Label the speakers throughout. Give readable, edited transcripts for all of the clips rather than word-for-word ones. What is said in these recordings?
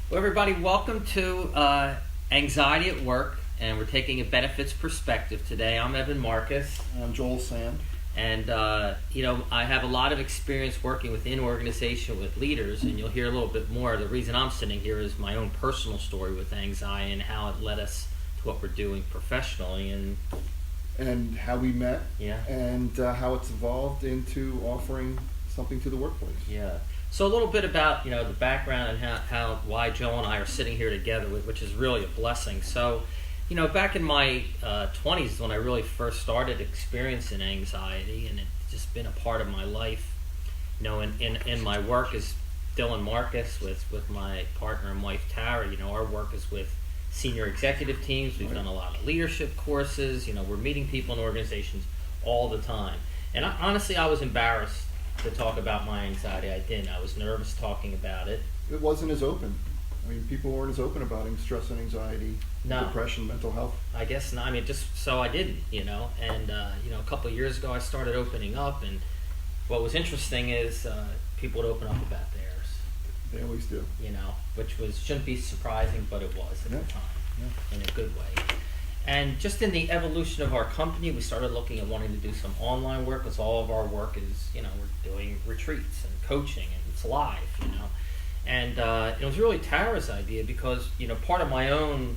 Speaker 1: Well, everybody, welcome to Anxiety at Work, and we're taking a benefits perspective today. I'm Evan Marcus.
Speaker 2: I'm Joel Sand.
Speaker 1: And, I have a lot of experience working within organization with leaders, and you'll hear a little bit more. The reason I'm sitting here is my own personal story with anxiety and how it led us to what we're doing professionally.
Speaker 2: And how we met.
Speaker 1: Yeah.
Speaker 2: And how it's evolved into offering something to the workplace.
Speaker 1: Yeah. So a little bit about, the background and why Joel and I are sitting here together, which is really a blessing. So, back in my 20s is when I really first started experiencing anxiety, and it's just been a part of my life. In my work as Dylan Marcus with my partner and wife Tara, our work is with senior executive teams. We've done a lot of leadership courses. We're meeting people in organizations all the time. And honestly, I was embarrassed to talk about my anxiety. I didn't. I was nervous talking about it.
Speaker 2: It wasn't as open. I mean, people weren't as open about stress and anxiety, depression, mental health.
Speaker 1: I guess not. I mean, just so I didn't, And, a couple of years ago, I started opening up. And what was interesting is people would open up about theirs.
Speaker 2: They always do.
Speaker 1: Which shouldn't be surprising, but it was at the time, in a good way. And just in the evolution of our company, we started looking at wanting to do some online work, because all of our work is, we're doing retreats and coaching, and it's live, And it was really Tara's idea because, part of my own,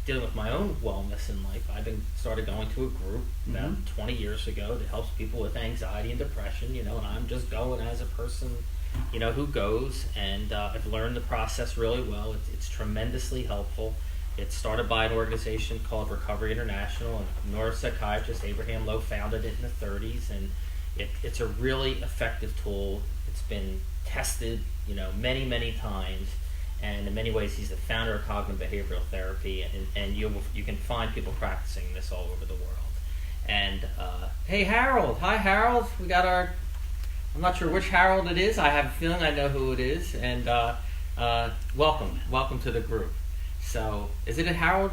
Speaker 1: dealing with my own wellness in life, started going to a group about 20 years ago that helps people with anxiety and depression, and I'm just going as a person, who goes, and I've learned the process really well. It's tremendously helpful. It's started by an organization called Recovery International, and neuropsychiatrist Abraham Lowe founded it in the 30s, and it's a really effective tool. It's been tested, many, many times, and in many ways he's the founder of cognitive behavioral therapy, and you can find people practicing this all over the world. And hey, Harold. Hi, Harold. We got I'm not sure which Harold it is. I have a feeling I know who it is, and welcome to the group. So, is it a Harold?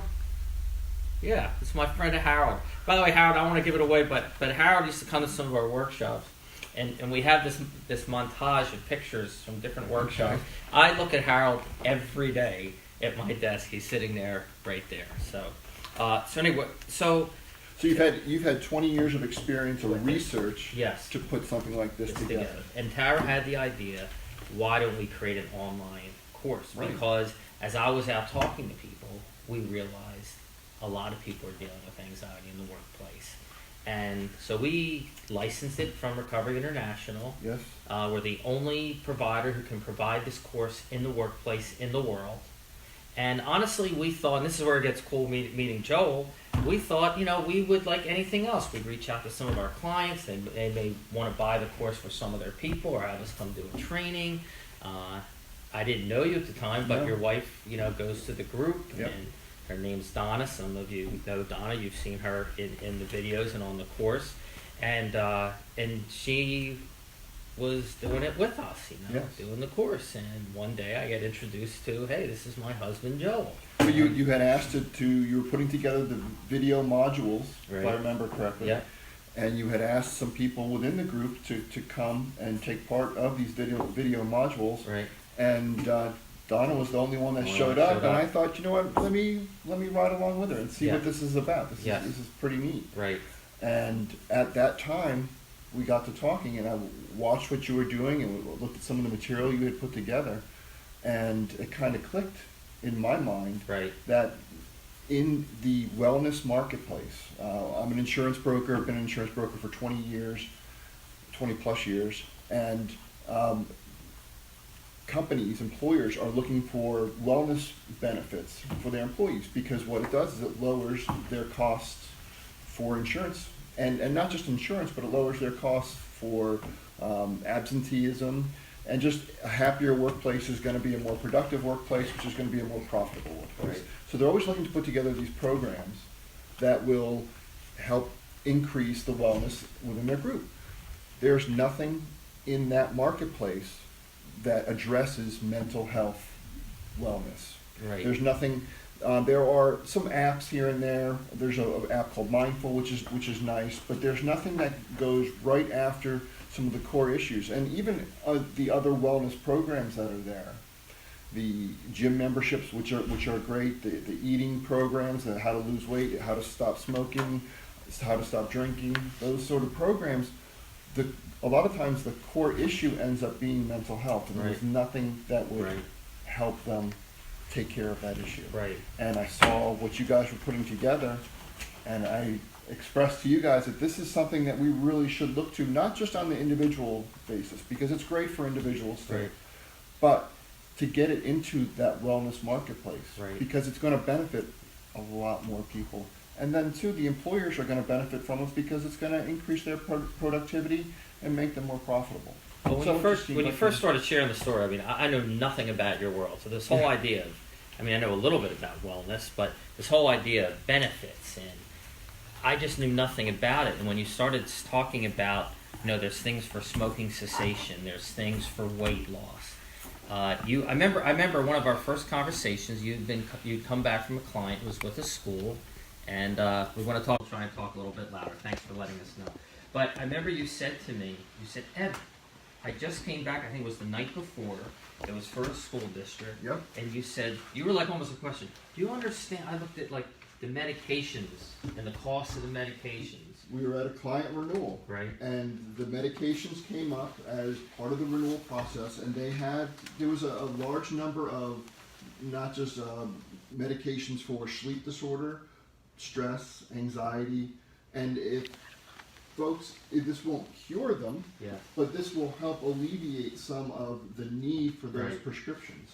Speaker 1: Yeah, it's my friend Harold. By the way, Harold, I want to give it away, but Harold used to come to some of our workshops, and we have this montage of pictures from different workshops. Okay. I look at Harold every day at my desk. He's sitting there, right there. So
Speaker 2: you've had 20 years of experience or research,
Speaker 1: yes,
Speaker 2: to put something like this together.
Speaker 1: And Tara had the idea, why don't we create an online course?
Speaker 2: Right.
Speaker 1: Because as I was out talking to people, we realized a lot of people are dealing with anxiety in the workplace. And so we licensed it from Recovery International.
Speaker 2: Yes.
Speaker 1: We're the only provider who can provide this course in the workplace in the world. And honestly, we thought, and this is where it gets cool meeting Joel, we thought, we would, like anything else, we'd reach out to some of our clients. They may want to buy the course for some of their people or have us come do a training. I didn't know you at the time, but your wife, goes to the group,
Speaker 2: yep.
Speaker 1: And her name's Donna. Some of you know Donna. You've seen her in the videos and on the course, and she was doing it with us,
Speaker 2: yes.
Speaker 1: Doing the course. And one day I get introduced to, hey, this is my husband Joel.
Speaker 2: So you had asked you were putting together the video modules,
Speaker 1: right.
Speaker 2: If I remember correctly.
Speaker 1: Yeah.
Speaker 2: And you had asked some people within the group to come and take part of these video modules.
Speaker 1: Right.
Speaker 2: And Donna was the only one that showed up, and I thought, you know what, let me ride along with her and see what this is about. This is pretty neat.
Speaker 1: Right.
Speaker 2: And at that time, we got to talking, and I watched what you were doing and looked at some of the material you had put together, and it kind of clicked in my mind that in the wellness marketplace, I'm an insurance broker. I've been an insurance broker for 20 plus years, and companies, employers are looking for wellness benefits for their employees, because what it does is it lowers their costs for insurance, and not just insurance, but it lowers their costs for absenteeism, and just a happier workplace is going to be a more productive workplace, which is going to be a more profitable workplace.
Speaker 1: Right.
Speaker 2: So they're always looking to put together these programs that will help increase the wellness within their group. There's nothing in that marketplace that addresses mental health wellness.
Speaker 1: Right.
Speaker 2: There's nothing. There are some apps here and there. There's an app called Mindful, which is nice, but there's nothing that goes right after some of the core issues. And even the other wellness programs that are there, the gym memberships, which are great, the eating programs, how to lose weight, how to stop smoking, how to stop drinking, those sort of programs. A lot of times the core issue ends up being mental health, and there's nothing that would help them take care of that issue.
Speaker 1: Right.
Speaker 2: And I saw what you guys were putting together, and I expressed to you guys that this is something that we really should look to, not just on the individual basis, because it's great for individuals too, but to get it into that wellness marketplace, because it's going to benefit a lot more people. And then too, the employers are going to benefit from it because it's going to increase their productivity and make them more profitable.
Speaker 1: Well, when you first started sharing the story, I mean, I know nothing about your world. So this whole idea of, I mean, I know a little bit about wellness, but this whole idea of benefits, and I just knew nothing about it. And when you started talking about, there's things for smoking cessation, there's things for weight loss. I remember one of our first conversations. You'd come back from a client who was with a school, and we want to try and talk a little bit louder. Thanks for letting us know. But I remember you said to me, Evan, I just came back, I think it was the night before, it was for a school district, and you said, you were like almost a question, do you understand, I looked at like the medications and the cost of the medications.
Speaker 2: We were at a client renewal, and the medications came up as part of the renewal process, and there was a large number of not just medications for sleep disorder, stress, anxiety, and this won't cure them, but this will help alleviate some of the need for those prescriptions.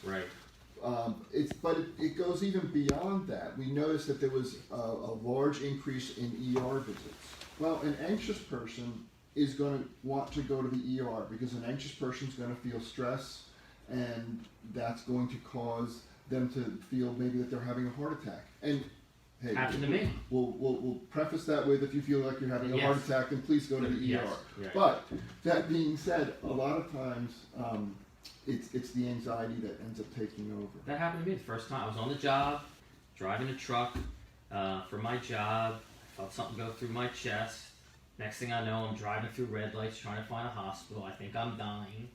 Speaker 2: But it goes even beyond that. We noticed that there was a large increase in ER visits. Well, an anxious person is going to want to go to the ER because an anxious person is going to feel stress, and that's going to cause them to feel maybe that they're having a heart attack. And hey,
Speaker 1: happened to me.
Speaker 2: We'll preface that with, if you feel like you're having a heart attack, then please go to the ER. But that being said, a lot of times it's the anxiety that ends up taking over.
Speaker 1: That happened to me the first time. I was on the job, driving a truck for my job. I felt something go through my chest. Next thing I know, I'm driving through red lights trying to find a hospital. I think I'm dying,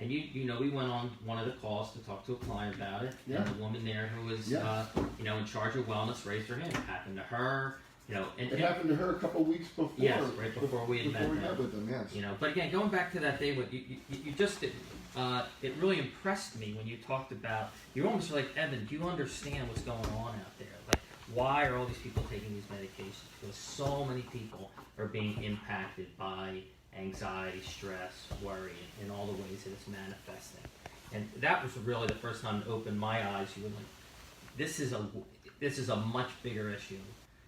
Speaker 1: And we went on one of the calls to talk to a client about it. And the woman there who was, in charge of wellness raised her hand. It happened to her,
Speaker 2: it happened to her a couple of weeks before.
Speaker 1: Yes, right before we had met
Speaker 2: with them. Yes.
Speaker 1: But again, going back to that day, what you just did, it really impressed me when you talked about. You're almost like, Evan, do you understand what's going on out there? Like, why are all these people taking these medications? Because so many people are being impacted by anxiety, stress, worry, and all the ways that it's manifesting. And that was really the first time it opened my eyes. You were like, this is a much bigger issue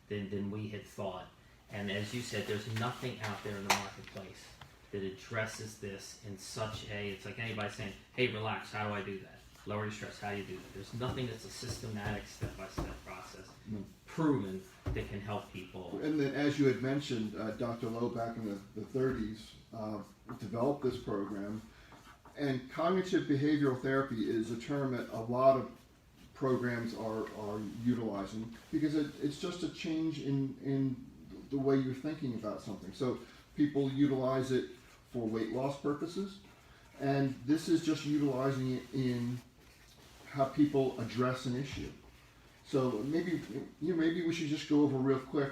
Speaker 1: than we had thought. And as you said, there's nothing out there in the marketplace that addresses this in such it's like anybody saying, hey, relax, how do I do that? Lower your stress, how do you do that? There's nothing that's a systematic step-by-step process proven that can help people.
Speaker 2: And then, as you had mentioned, Dr. Lowe back in the 30s developed this program. And cognitive behavioral therapy is a term that a lot of programs are utilizing because it's just a change in the way you're thinking about something. So people utilize it for weight loss purposes, and this is just utilizing it in how people address an issue. So maybe we should just go over real quick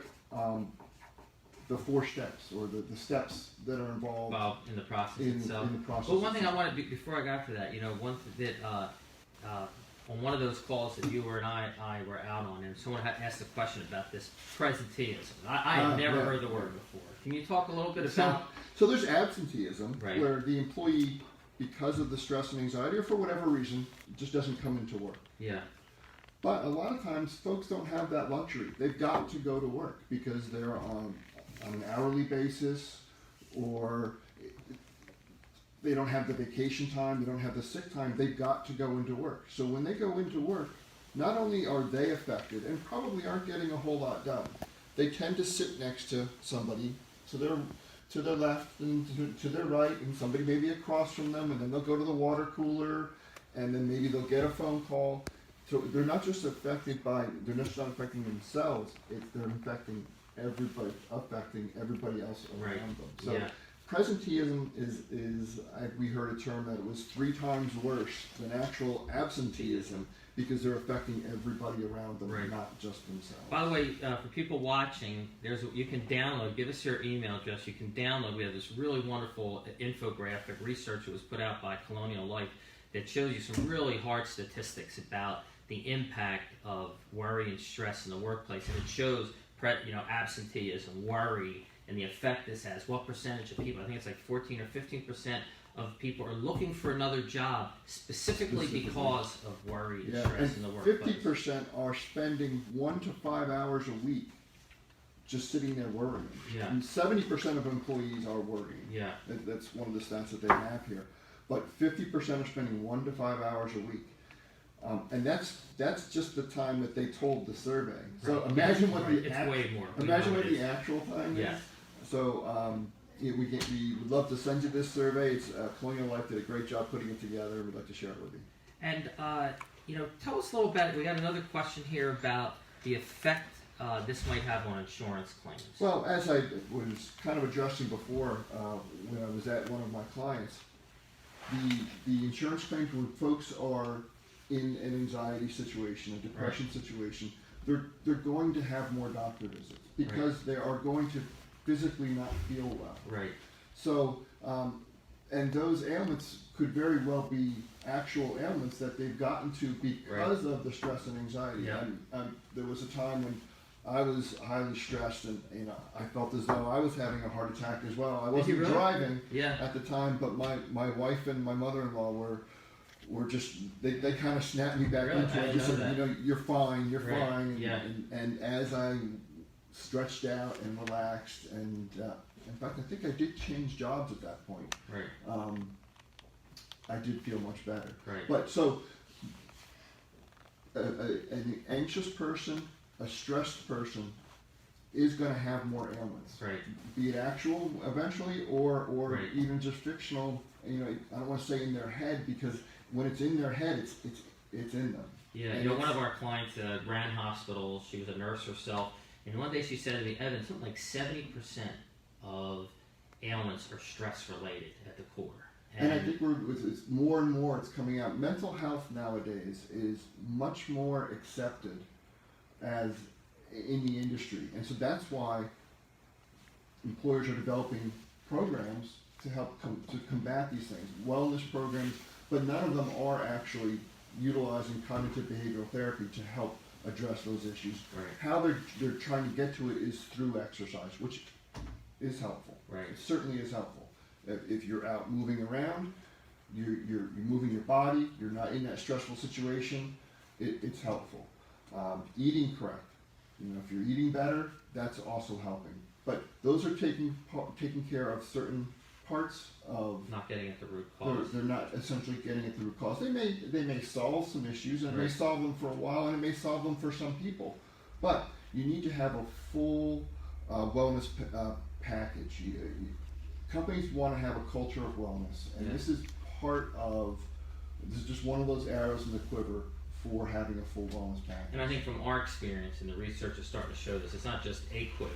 Speaker 2: the 4 steps or the steps that are involved
Speaker 1: in the process itself. Well, one thing I wanted to, before I got to that, one thing that on one of those calls that you and I were out on, and someone had asked a question about this presenteeism. I had never heard the word before. Can you talk a little bit about?
Speaker 2: So there's absenteeism, where the employee, because of the stress and anxiety, or for whatever reason, just doesn't come into work.
Speaker 1: Yeah.
Speaker 2: But a lot of times, folks don't have that luxury. They've got to go to work because they're on an hourly basis, or they don't have the vacation time, they don't have the sick time. They've got to go into work. So when they go into work, not only are they affected and probably aren't getting a whole lot done, they tend to sit next to somebody to their left and to their right, and somebody maybe across from them, and then they'll go to the water cooler, and then maybe they'll get a phone call. So they're not just affecting themselves, they're affecting everybody else around them. So presenteeism we heard a term that it was 3 times worse than actual absenteeism because they're affecting everybody around them,
Speaker 1: right.
Speaker 2: not just themselves.
Speaker 1: By the way, for people watching, you can download, give us your email address, you can download, we have this really wonderful infographic research that was put out by Colonial Life that shows you some really hard statistics about the impact of worry and stress in the workplace, and it shows absenteeism, worry, and the effect this has. What percentage of people, I think it's like 14 or 15% of people are looking for another job specifically because of worry and stress in the workplace.
Speaker 2: 50% are spending 1 to 5 hours a week just sitting there worrying.
Speaker 1: Yeah.
Speaker 2: And 70% of employees are worrying.
Speaker 1: Yeah.
Speaker 2: That's one of the stats that they have here. But 50% are spending 1 to 5 hours a week. And that's just the time that they told the survey. So
Speaker 1: right.
Speaker 2: imagine what
Speaker 1: right. Way more.
Speaker 2: Imagine what the actual time
Speaker 1: yeah.
Speaker 2: is. So we would love to send you this survey. It's Colonial Life did a great job putting it together. We'd like to share it with you.
Speaker 1: And tell us a little bit. We got another question here about the effect this might have on insurance claims.
Speaker 2: Well, as I was kind of addressing before, when I was at one of my clients, the insurance claims when folks are in an anxiety situation, a depression right. situation, they're going to have more doctor visits because right. they are going to physically not feel well.
Speaker 1: Right.
Speaker 2: So, and those ailments could very well be actual ailments that they've gotten to because right. of the stress and anxiety.
Speaker 1: Yeah.
Speaker 2: There was a time when I was highly stressed, and I felt as though I was having a heart attack as well. I wasn't
Speaker 1: really?
Speaker 2: driving
Speaker 1: yeah.
Speaker 2: at the time, but my wife and my mother-in-law were just they kind of snapped me back
Speaker 1: really?
Speaker 2: into it. They said, you're fine, you're
Speaker 1: right.
Speaker 2: fine.
Speaker 1: Yeah.
Speaker 2: And as I stretched out and relaxed, and in fact, I think I did change jobs at that point.
Speaker 1: Right.
Speaker 2: I did feel much better.
Speaker 1: Right.
Speaker 2: But so, an anxious person, a stressed person, is going to have more ailments.
Speaker 1: Right.
Speaker 2: Be it actual eventually, or
Speaker 1: right.
Speaker 2: even just fictional. I don't want to say in their head, because when it's in their head, it's in them.
Speaker 1: Yeah.
Speaker 2: And
Speaker 1: one of our clients ran hospitals. She was a nurse herself. And one day she said to me, Evan, something like 70% of ailments are stress related at the core.
Speaker 2: And I think it's more and more it's coming out. Mental health nowadays is much more accepted as in the industry. And so that's why employers are developing programs to help to combat these things. Wellness programs, but none of them are actually utilizing cognitive behavioral therapy to help address those issues.
Speaker 1: Right.
Speaker 2: How they're trying to get to it is through exercise, which is helpful.
Speaker 1: Right.
Speaker 2: It certainly is helpful. If you're out moving around, you're moving your body, you're not in that stressful situation, it's helpful. Eating correct. If you're eating better, that's also helping. But those are taking care of certain parts of
Speaker 1: not getting at the root cause.
Speaker 2: They're not essentially getting at the root cause. They may solve some issues, and
Speaker 1: right.
Speaker 2: it may solve them for a while, and it may solve them for some people. But you need to have a full wellness package. Companies want to have a culture of wellness, and this is just one of those arrows in the quiver for having a full wellness package.
Speaker 1: And I think from our experience, and the research is starting to show this, it's not just a quiver,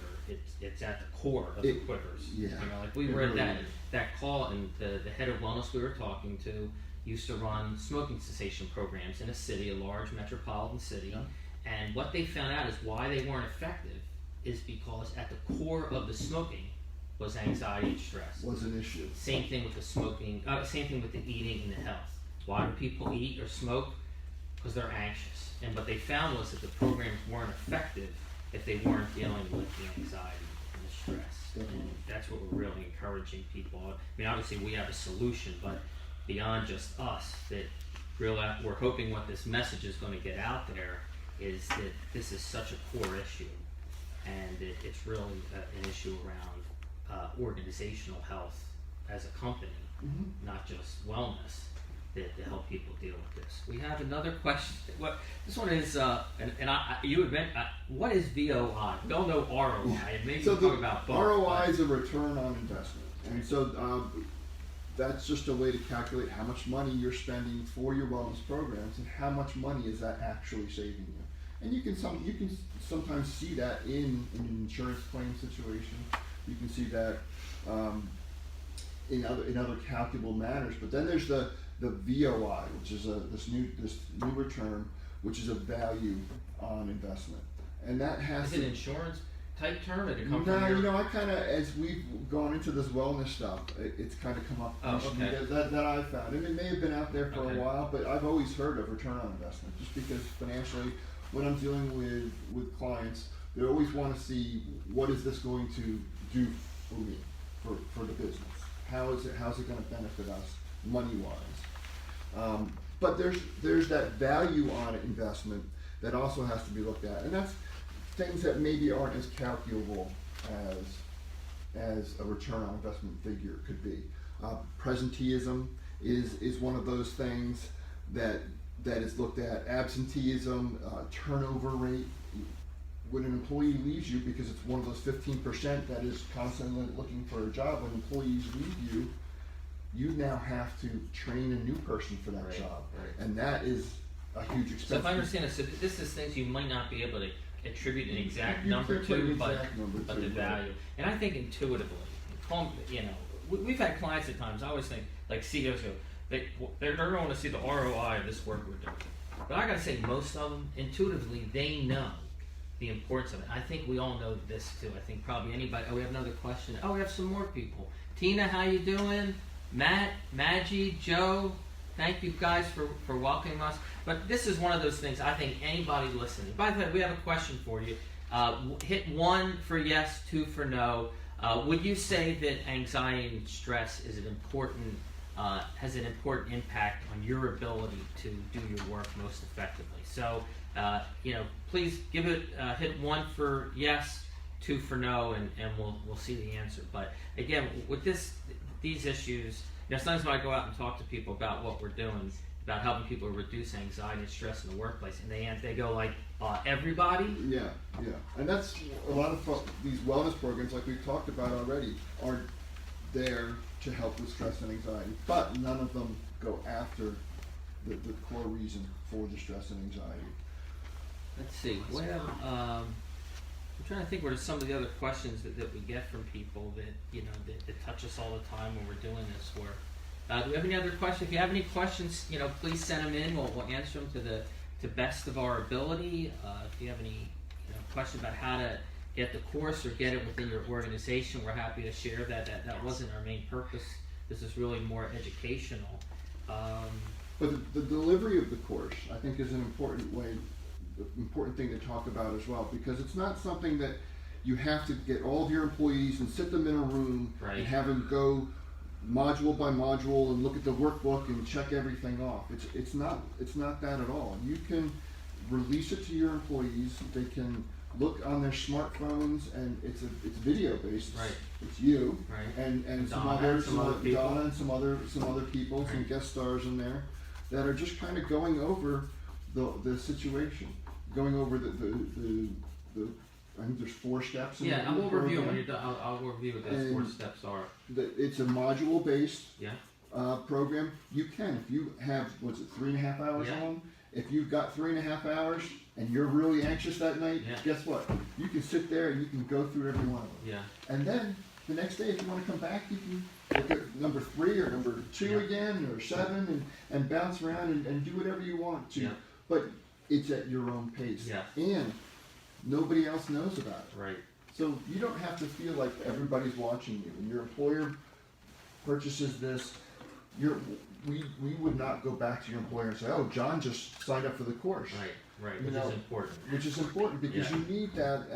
Speaker 1: it's at the core of the quivers.
Speaker 2: Yeah.
Speaker 1: Like we were at that call, and the head of wellness we were talking to used to run smoking cessation programs in a city, a large metropolitan city. Yeah. And what they found out is why they weren't effective is because at the core of the smoking was anxiety and stress.
Speaker 2: Was an issue.
Speaker 1: Same thing with the smoking, same thing with the eating and the health. Why do people eat or smoke? Because they're anxious. And what they found was that the programs weren't effective if they weren't dealing with the anxiety and the stress.
Speaker 2: Definitely.
Speaker 1: And that's what we're really encouraging people. I mean, obviously we have a solution, but beyond just us, that we're hoping what this message is going to get out there is that this is such a core issue, and it's really an issue around organizational health as a company, not just wellness, to help people deal with this. We have another question. This one is, you admit, what is VOI? We all know ROI, and maybe
Speaker 2: so
Speaker 1: talk about both.
Speaker 2: ROI is a return on investment, and so that's just a way to calculate how much money you're spending for your wellness programs and how much money is that actually saving you. And you can sometimes see that in an insurance claim situation. You can see that in other calculable manners. But then there's the VOI, which is this newer term, which is a value on investment, and that has
Speaker 1: Is it insurance type term? Did it come
Speaker 2: no,
Speaker 1: from
Speaker 2: I kind of, as we've gone into this wellness stuff, it's kind of come up recently
Speaker 1: okay.
Speaker 2: that I've found, and it may have been out there for
Speaker 1: Okay.
Speaker 2: a while, but I've always heard of return on investment, just because financially, when I'm dealing with clients, they always want to see what is this going to do for me, for the business. How's it going to benefit us money wise? But there's that value on investment that also has to be looked at, and that's things that maybe aren't as calculable as a return on investment figure could be. Presenteeism is one of those things that is looked at. Absenteeism, turnover rate. When an employee leaves you, because it's one of those 15% that is constantly looking for a job, when employees leave you, you now have to train a new person for that job, and that is a huge expense.
Speaker 1: So if I understand it, so this is things you might not be able to attribute an exact number to, but the value. And I think intuitively, we've had clients at times. I always think, like CEOs go, they're going to see the ROI of this work we're doing. But I got to say, most of them intuitively they know the importance of it. I think we all know this too. I think probably anybody. Oh, we have another question. Oh, we have some more people. Tina, how you doing? Matt, Maggie, Joe. Thank you guys for welcoming us. But this is one of those things I think anybody listening. By the way, we have a question for you. Hit 1 for yes, 2 for no. Would you say that anxiety and stress is an important has an important impact on your ability to do your work most effectively? So, please give it hit 1 for yes, 2 for no, and we'll see the answer. But again, with these issues, sometimes when I go out and talk to people about what we're doing, about helping people reduce anxiety and stress in the workplace, and they go like, everybody?
Speaker 2: Yeah, and that's a lot of these wellness programs, like we've talked about already, are there to help with stress and anxiety, but none of them go after the core reason for the stress and anxiety.
Speaker 1: Let's see. I'm trying to think what are some of the other questions that we get from people that touch us all the time when we're doing this work. Do we have any other questions? If you have any questions, please send them in. We'll answer them to best of our ability. If you have any questions about how to get the course or get it within your organization, we're happy to share that. That wasn't our main purpose. This is really more educational.
Speaker 2: But the delivery of the course, I think, is an important thing to talk about as well, because it's not something that you have to get all of your employees and sit them in a room and have them go module by module and look at the workbook and check everything off. It's not that at all. You can release it to your employees. They can look on their smartphones, and it's video based. It's you and Donna and some other people, some guest stars in there that are just kind of going over the situation, going over the I think there's 4 steps.
Speaker 1: And we'll review when you're done. I'll review what those 4 steps are.
Speaker 2: It's a module based program. You can, if you have 3.5 hours long. If you've got 3.5 hours and you're really anxious that night, guess what? You can sit there and you can go through every one of them. And then the next day, if you want to come back, you can look at number 3 or number 2 again, or 7, and bounce around and do whatever you want to. But it's at your own pace. And nobody else knows about it. So you don't have to feel like everybody's watching you. When your employer purchases this, we would not go back to your employer and say, "Oh, John just signed up for the course."
Speaker 1: Which is important.
Speaker 2: Which is important because you need that.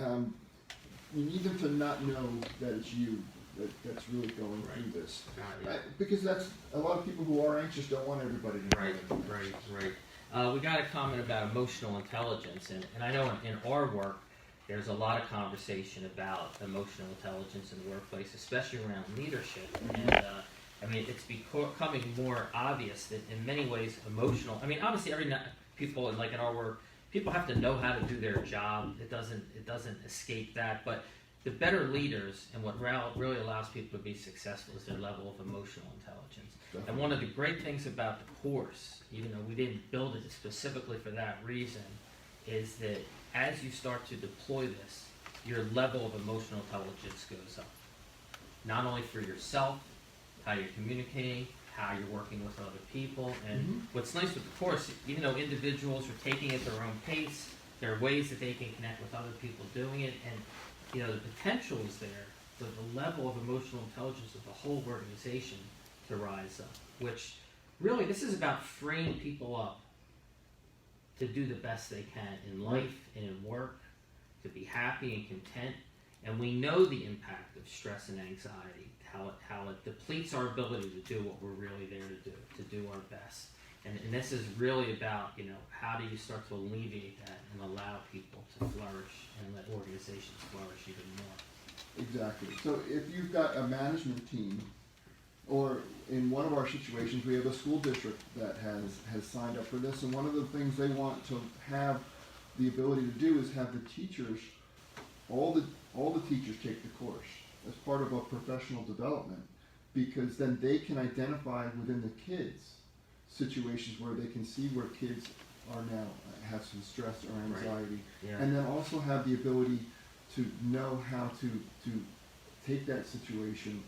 Speaker 2: You need them to not know that it's you that's really going through this. Because that's a lot of people who are anxious don't want everybody to know.
Speaker 1: Right. We got a comment about emotional intelligence, and I know in our work, there's a lot of conversation about emotional intelligence in the workplace, especially around leadership. And it's becoming more obvious that in many ways obviously people in our work, people have to know how to do their job. It doesn't escape that. But the better leaders and what really allows people to be successful is their level of emotional intelligence. And one of the great things about the course, even though we didn't build it specifically for that reason, is that as you start to deploy this, your level of emotional intelligence goes up. Not only for yourself, how you're communicating, how you're working with other people. And what's nice with the course, even though individuals are taking it at their own pace, there are ways that they can connect with other people doing it, and the potential is there, the level of emotional intelligence of the whole organization to rise up, which really, this is about freeing people up to do the best they can in life and in work, to be happy and content. And we know the impact of stress and anxiety, how it depletes our ability to do what we're really there to do our best. And this is really about, how do you start to alleviate that and allow people to flourish and let organizations flourish even more.
Speaker 2: Exactly. So if you've got a management team, or in one of our situations, we have a school district that has signed up for this, and one of the things they want to have the ability to do is have the teachers, all the teachers take the course as part of a professional development, because then they can identify within the kids situations where they can see where kids are now, have some stress or anxiety,
Speaker 1: right. Yeah.
Speaker 2: And then also have the ability to know how to take that situation,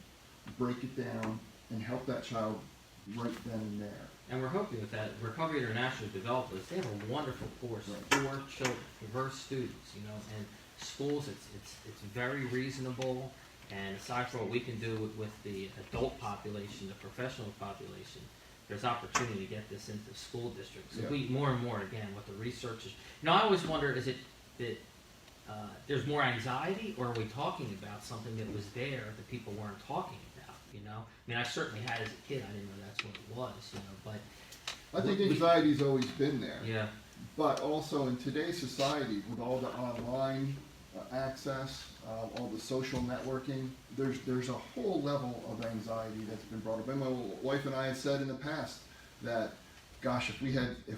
Speaker 2: break it down, and help that child right then and there.
Speaker 1: And we're hoping with that, Recovery International developed this. They have a wonderful course for children, diverse students, and schools. It's very reasonable. And aside from what we can do with the adult population, the professional population, there's opportunity to get this into school districts. So we more and more, again, what the research is. I always wonder, is it that there's more anxiety, or are we talking about something that was there that people weren't talking about? I certainly had as a kid. I didn't know that's what it was. But
Speaker 2: I think anxiety's always been there.
Speaker 1: Yeah.
Speaker 2: But also in today's society, with all the online access, all the social networking, there's a whole level of anxiety that's been brought up. And my wife and I have said in the past that, gosh, if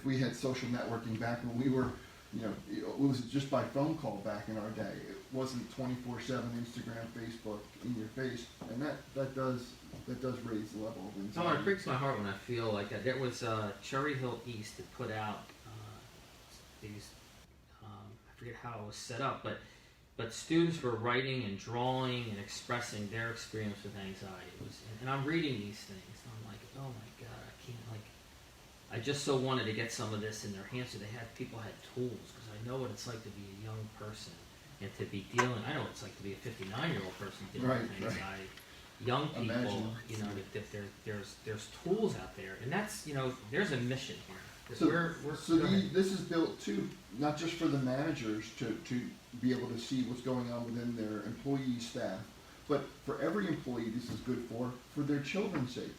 Speaker 2: we had social networking back when we were, it was just by phone call back in our day. It wasn't 24/7 Instagram, Facebook in your face, and that does raise the level of anxiety.
Speaker 1: It breaks my heart when I feel like that. There was Cherry Hill East that put out these. I forget how it was set up, but students were writing and drawing and expressing their experience with anxiety. And I'm reading these things, and I'm like, oh my God, I can't I just so wanted to get some of this in their hands, so people had tools, because I know what it's like to be a young person and to be dealing. I know what it's like to be a 59-year-old person dealing with anxiety. Young people, there's tools out there, and that's there's a mission here.
Speaker 2: This is built too, not just for the managers to be able to see what's going on within their employee staff, but for every employee this is good for their children's sake,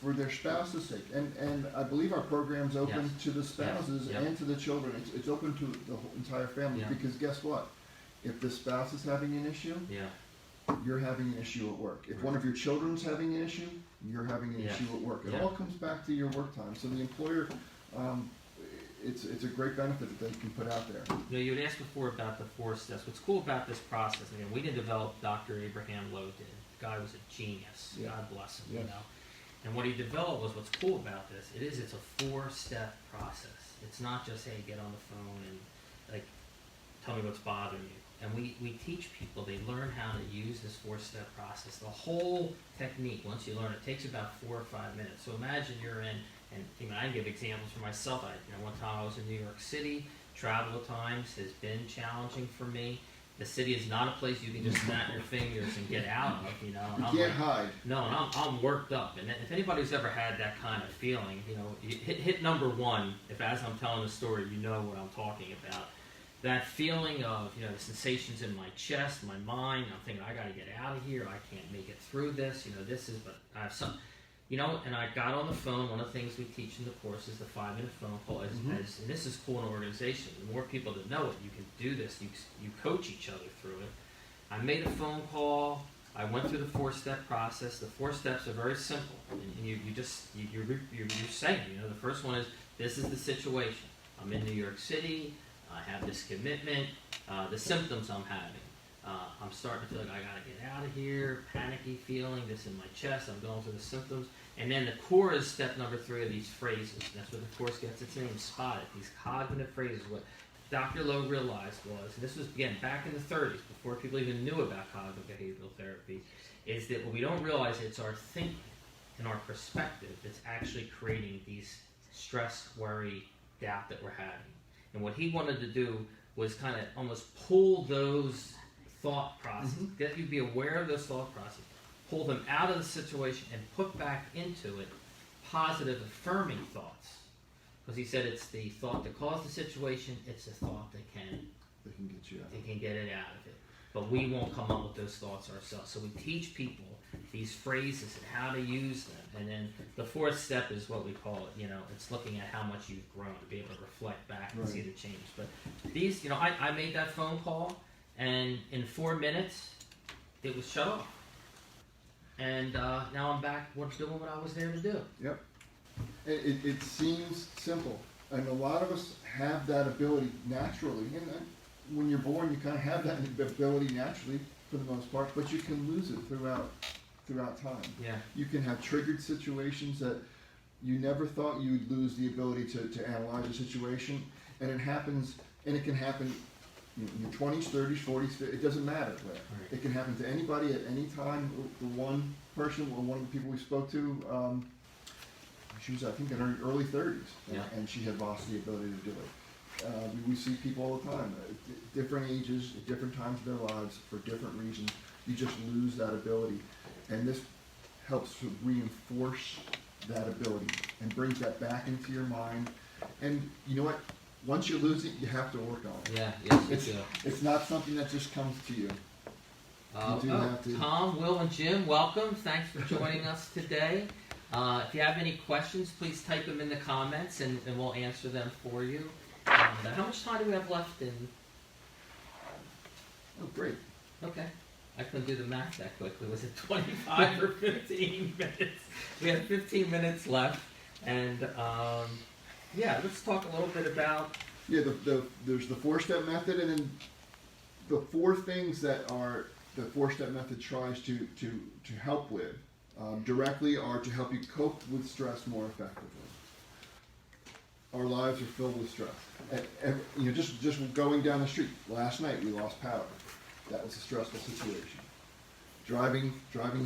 Speaker 2: for their spouse's sake. And I believe our program's open to the spouses and to the children. It's open to the whole entire family, because guess what? If the spouse is having an issue, you're having an issue at work. If one of your children's having an issue, you're having an issue at work. It all comes back to your work time. So the employer, it's a great benefit that they can put out there.
Speaker 1: You had asked before about the 4 steps. What's cool about this process, again, we didn't develop, Dr. Abraham Lowe did. The guy was a genius. God bless him, And what he developed was, what's cool about this, it's a 4-step process. It's not just, hey, get on the phone and tell me what's bothering you. And we teach people, they learn how to use this 4-step process. The whole technique, once you learn it, takes about 4 or 5 minutes. So imagine you're in, and I can give examples for myself. One time I was in New York City. Travel at times has been challenging for me. The city is not a place you can just snap your fingers and get out of.
Speaker 2: You can't hide.
Speaker 1: No, and I'm worked up. And if anybody's ever had that kind of feeling, you hit number 1. If as I'm telling the story, you know what I'm talking about. That feeling of, the sensations in my chest, my mind, I'm thinking, I got to get out of here, I can't make it through this, but I have some, and I got on the phone. One of the things we teach in the course is the 5-minute phone call. And this is cool in an organization. The more people that know it, you can do this, you coach each other through it. I made a phone call, I went through the 4-step process. The 4 steps are very simple, and you're saying, the first one is, this is the situation. I'm in New York City, I have this commitment, the symptoms I'm having. I'm starting to feel like I gotta get out of here, panicky feeling, this in my chest, I'm going through the symptoms. And then the core is step number 3 of these phrases. That's where the course gets its name, SPOT IT. These cognitive phrases, what Dr. Lowe realized was, and this was, again, back in the 30s, before people even knew about cognitive behavioral therapy, is that what we don't realize, it's our thinking in our perspective, it's actually creating these stress, worry, doubt that we're having. And what he wanted to do was kind of almost pull those thought processes, get you to be aware of those thought processes, pull them out of the situation and put back into it positive, affirming thoughts. Because he said it's the thought that caused the situation, it's the thought that can
Speaker 2: get you out.
Speaker 1: They can get it out of it. But we won't come up with those thoughts ourselves. So we teach people these phrases and how to use them. And then the fourth step is what we call it, it's looking at how much you've grown, to be able to reflect back and see the change. But these, I made that phone call, and in 4 minutes, it was shut off. And now I'm back doing what I was there to do.
Speaker 2: Yep. It seems simple. And a lot of us have that ability naturally. And when you're born, you kind of have that ability naturally for the most part, but you can lose it throughout time.
Speaker 1: Yeah.
Speaker 2: You can have triggered situations that you never thought you would lose the ability to analyze a situation, and it happens, and it can happen in your 20s, 30s, 40s, it doesn't matter. Right. It can happen to anybody at any time. The one person, or one of the people we spoke to, she was, I think, in her early 30s, and she had lost the ability to do it. We see people all the time, at different ages, at different times of their lives, for different reasons. You just lose that ability. And this helps to reinforce that ability and brings that back into your mind. And you know what? Once you lose it, you have to work on it.
Speaker 1: Yeah, yes, you do.
Speaker 2: It's not something that just comes to you. You do have to.
Speaker 1: Tom, Will, and Jim, welcome. Thanks for joining us today. If you have any questions, please type them in the comments, and we'll answer them for you. How much time do we have left in?
Speaker 2: Oh, great.
Speaker 1: Okay. I couldn't do the math that quickly. Was it 25 or 15 minutes? We have 15 minutes left. And, let's talk a little bit about...
Speaker 2: Yeah, there's the four-step method, and then the four things that the four-step method tries to help with directly are to help you cope with stress more effectively. Our lives are filled with stress. And, just going down the street. Last night we lost power. That was a stressful situation. Driving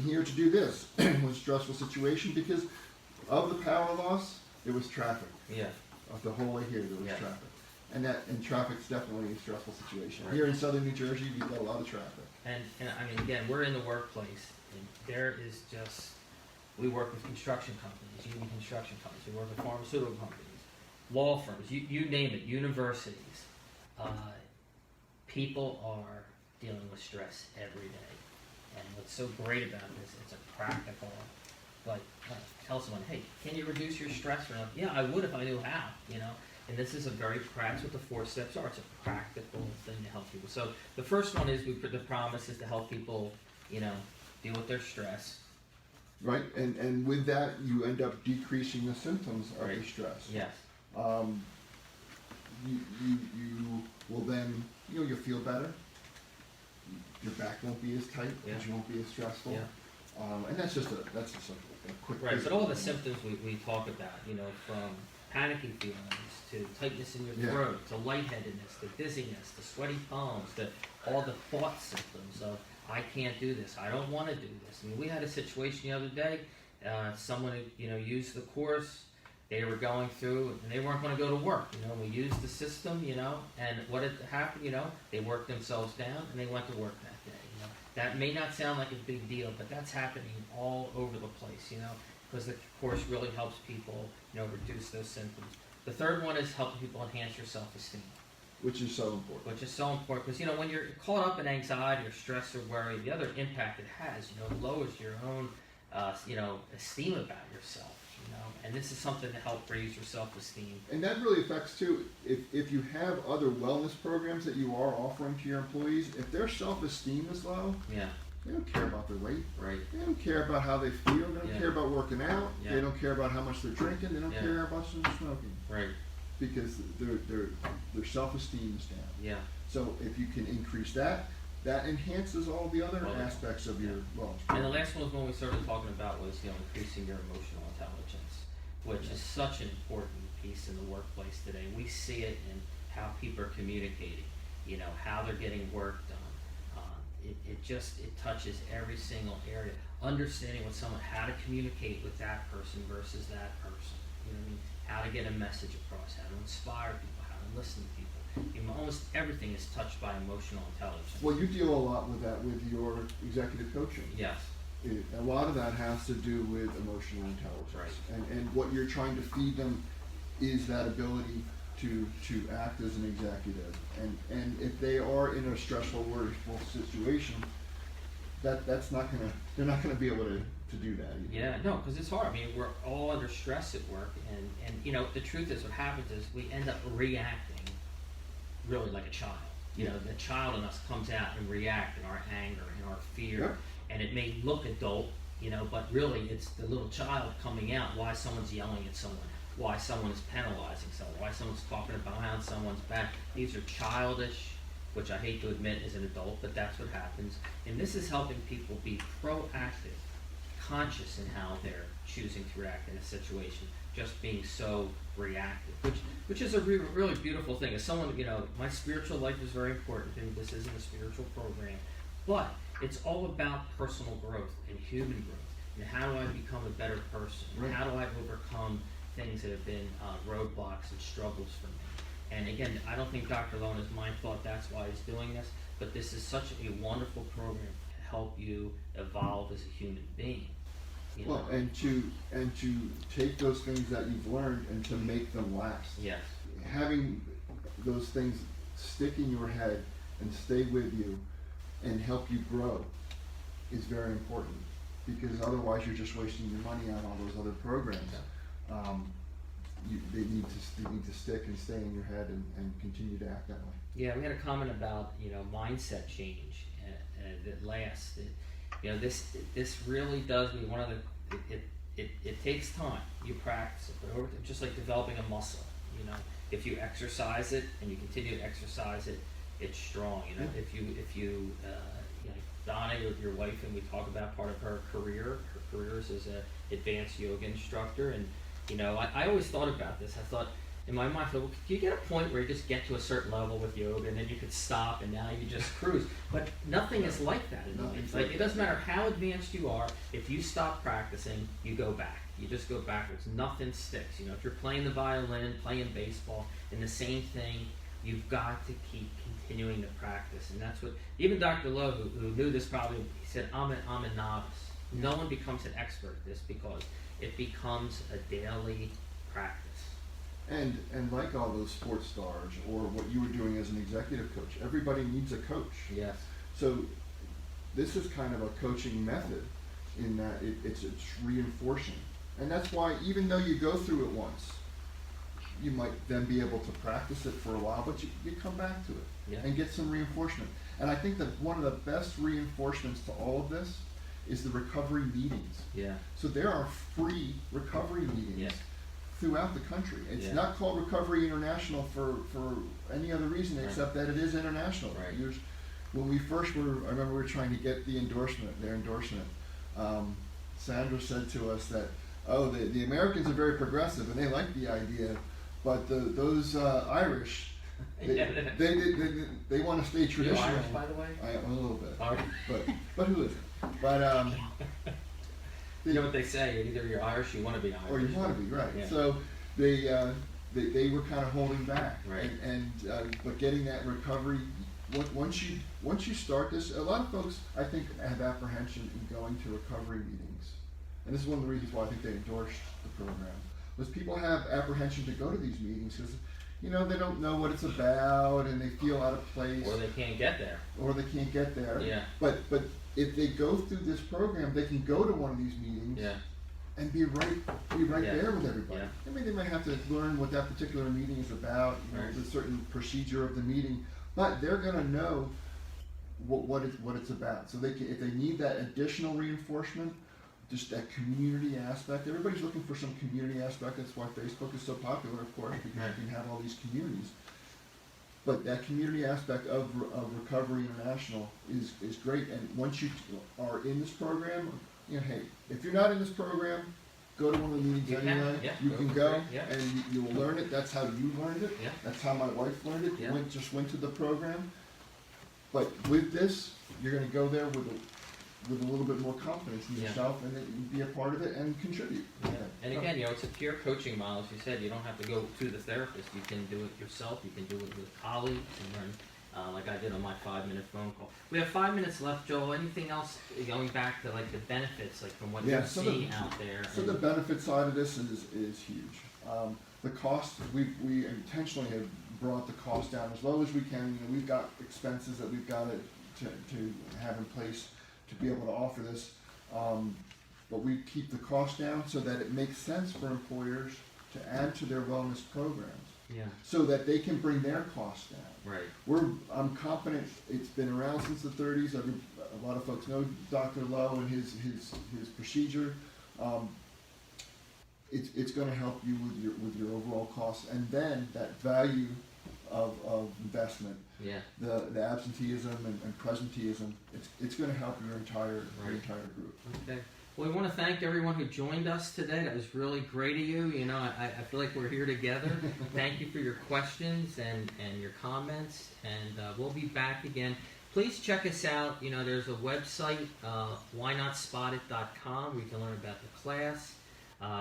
Speaker 2: here to do this was a stressful situation because of the power loss. It was traffic.
Speaker 1: Yeah.
Speaker 2: The whole way here there was traffic, and traffic's definitely a stressful situation. Right. Here in southern New Jersey, you've got a lot of traffic.
Speaker 1: And I mean, again, we're in the workplace, and there is just, we work with construction companies, union construction companies. We work with pharmaceutical companies, law firms, you name it, universities. People are dealing with stress every day. And what's so great about this, it's a practical, tell someone, hey, can you reduce your stress? Or yeah, I would if I knew how, And this is that's what the 4 steps are. It's a practical thing to help people. So the first one is the promise is to help people, deal with their stress.
Speaker 2: Right, and with that, you end up decreasing the symptoms of the stress.
Speaker 1: Yes.
Speaker 2: You will then, you'll feel better. Your back won't be as tight because you won't be as stressful.
Speaker 1: Yeah.
Speaker 2: And that's just a quick.
Speaker 1: Right, but all the symptoms we talk about, from panicky feelings to tightness in your throat, to lightheadedness, to dizziness, to sweaty palms, to all the thought symptoms of I can't do this, I don't want to do this. I mean, we had a situation the other day. Someone used the course. They were going through, and they weren't going to go to work. We used the system, and what had happened, they worked themselves down, and they went to work that day. That may not sound like a big deal, but that's happening all over the place, because the course really helps people, reduce those symptoms. The third one is helping people enhance your self-esteem.
Speaker 2: Which is so important.
Speaker 1: Which is so important, because, when you're caught up in anxiety or stress or worry, the other impact it has, it lowers your own, esteem about yourself. And this is something to help raise your self-esteem.
Speaker 2: And that really affects too, if you have other wellness programs that you are offering to your employees, if their self-esteem is low, they don't care about their weight.
Speaker 1: Right.
Speaker 2: They don't care about how they feel. They don't care about working out. They don't care about how much they're drinking. They don't care how much they're smoking.
Speaker 1: Right.
Speaker 2: Because their self-esteem is down.
Speaker 1: Yeah.
Speaker 2: So if you can increase that enhances all the other aspects of your wellness.
Speaker 1: And the last one was when we started talking about was increasing your emotional intelligence, which is such an important piece in the workplace today. We see it in how people are communicating, how they're getting work done. it touches every single area. Understanding with someone, how to communicate with that person versus that person. You know what I mean? How to get a message across, how to inspire people, how to listen to people. You know, almost everything is touched by emotional intelligence.
Speaker 2: Well, you deal a lot with that with your executive coaching.
Speaker 1: Yes.
Speaker 2: A lot of that has to do with emotional intelligence.
Speaker 1: Right.
Speaker 2: And what you're trying to feed them is that ability to act as an executive. And if they are in a stressful, worryful situation, they're not gonna be able to do that either.
Speaker 1: Yeah, no, because it's hard. I mean, we're all under stress at work, and you know, the truth is, what happens is we end up reacting really like a child. You know, the child in us comes out and react in our anger and our fear,
Speaker 2: Yep.
Speaker 1: and it may look adult, you know, but really it's the little child coming out. Why someone's yelling at someone, why someone is penalizing someone, why someone's talking behind someone's back. These are childish, which I hate to admit as an adult, but that's what happens. And this is helping people be proactive, conscious in how they're choosing to react in a situation, just being so reactive, which is a really beautiful thing. As someone, you know, my spiritual life is very important, and this isn't a spiritual program, but it's all about personal growth and human growth. And how do I become a better person?
Speaker 2: Right.
Speaker 1: How do I overcome things that have been roadblocks and struggles for me? And again, I don't think Dr. Lone is mind thought that's why he's doing this, but this is such a wonderful program to help you evolve as a human being. You
Speaker 2: Well,
Speaker 1: know?
Speaker 2: and to take those things that you've learned and to make them last.
Speaker 1: Yes.
Speaker 2: Having those things stick in your head and stay with you and help you grow is very important, because otherwise you're just wasting your money on all those other programs. They need to stick and stay in your head and continue to act that way.
Speaker 1: Yeah, we had a comment about, you know, mindset change that lasts. You know, this really does mean one of the it takes time. You practice it, but over just like developing a muscle. You know, if you exercise it and you continue to exercise it, it's strong. You know, if you know, Donna, your wife, and we talk about part of her career. Her career is as an advanced yoga instructor, and you know, I always thought about this. I thought, in my mind, well, can you get a point where you just get to a certain level with yoga and then you could stop and now you just cruise? But nothing is like that in life. Like, it doesn't matter how advanced you are, if you stop practicing, you go back. You just go backwards. Nothing sticks. You know, if you're playing the violin, playing baseball, and the same thing, you've got to keep continuing to practice. And that's what, even Dr. Lowe, who knew this probably, he said, I'm a novice. No one becomes an expert at this because it becomes a daily practice.
Speaker 2: And like all those sports stars, or what you were doing as an executive coach, everybody needs a coach.
Speaker 1: Yes.
Speaker 2: So this is kind of a coaching method in that it's reinforcing. And that's why, even though you go through it once, you might then be able to practice it for a while, but you come back to it and get some reinforcement. And I think that one of the best reinforcements to all of this is the recovery meetings.
Speaker 1: Yeah.
Speaker 2: So there are free recovery meetings throughout the country. It's not called Recovery International for any other reason except that it is international.
Speaker 1: Right.
Speaker 2: When we first were, I remember we were trying to get their endorsement. Sandra said to us that, the Americans are very progressive and they like the idea, but those Irish, they want to stay traditional.
Speaker 1: You're Irish, by the way?
Speaker 2: I am a little bit.
Speaker 1: Okay.
Speaker 2: But who isn't? But
Speaker 1: you know what they say? Either you're Irish, you want to be Irish,
Speaker 2: or you want to be, right?
Speaker 1: Yeah.
Speaker 2: So they were kind of holding back,
Speaker 1: right?
Speaker 2: But getting that recovery. Once you start this, a lot of folks I think have apprehension in going to recovery meetings, and this is one of the reasons why I think they endorsed the program. Was people have apprehension to go to these meetings because, you know, they don't know what it's about and they feel out of place,
Speaker 1: or they can't get there. Yeah.
Speaker 2: But if they go through this program, they can go to one of these meetings.
Speaker 1: Yeah.
Speaker 2: And be right there with everybody.
Speaker 1: Yeah.
Speaker 2: I mean, they might have to learn what that particular meeting is about, you know, the certain procedure of the meeting, but they're going to know what it's about. So if they need that additional reinforcement, just that community aspect. Everybody's looking for some community aspect. That's why Facebook is so popular, of course, because you can have all these communities. But that community aspect of Recovery International is great. And once you are in this program, you know, hey, if you're not in this program, go to one of the meetings anyway. You can go and you will learn it. That's how you learned it.
Speaker 1: Yeah.
Speaker 2: That's how my wife learned it.
Speaker 1: Yeah.
Speaker 2: Went to the program. But with this, you're going to go there with a little bit more confidence in yourself, and then be a part of it and contribute.
Speaker 1: Yeah. And again, you know, it's a peer coaching model. As you said, you don't have to go to the therapist. You can do it yourself. You can do it with colleagues and learn. Like I did on my 5-minute phone call. We have 5 minutes left, Joel. Anything else going back to like the benefits, like from what you're seeing out there?
Speaker 2: So the benefit side of this is huge. The cost, we intentionally have brought the cost down as low as we can. You know, we've got expenses that we've got to have in place to be able to offer this, but we keep the cost down so that it makes sense for employers to add to their wellness programs.
Speaker 1: Yeah.
Speaker 2: So that they can bring their costs down.
Speaker 1: Right.
Speaker 2: I'm confident. It's been around since the 30s. A lot of folks know Dr. Lowe and his procedure. It's going to help you with your overall costs, and then that value of investment.
Speaker 1: Yeah.
Speaker 2: The absenteeism and presenteeism. It's going to help your entire group.
Speaker 1: Okay. Well, we want to thank everyone who joined us today. That was really great of you. You know, I feel like we're here together. Thank you for your questions and your comments, and we'll be back again. Please check us out. You know, there's a website, whynotspotted.com, where you can learn about the class.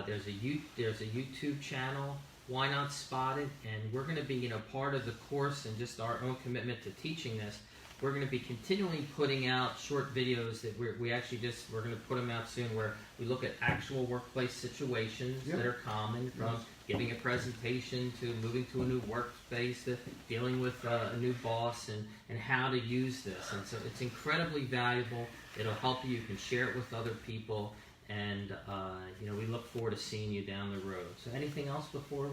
Speaker 1: There's a YouTube channel, Why Not Spotted, and we're going to be, you know, part of the course and just our own commitment to teaching this. We're going to be continually putting out short videos that we're going to put them out soon, where we look at actual workplace situations that are common, from giving a presentation to moving to a new workspace to dealing with a new boss, and how to use this. And so it's incredibly valuable. It'll help you. You can share it with other people, and you know, we look forward to seeing you down the road. So anything else before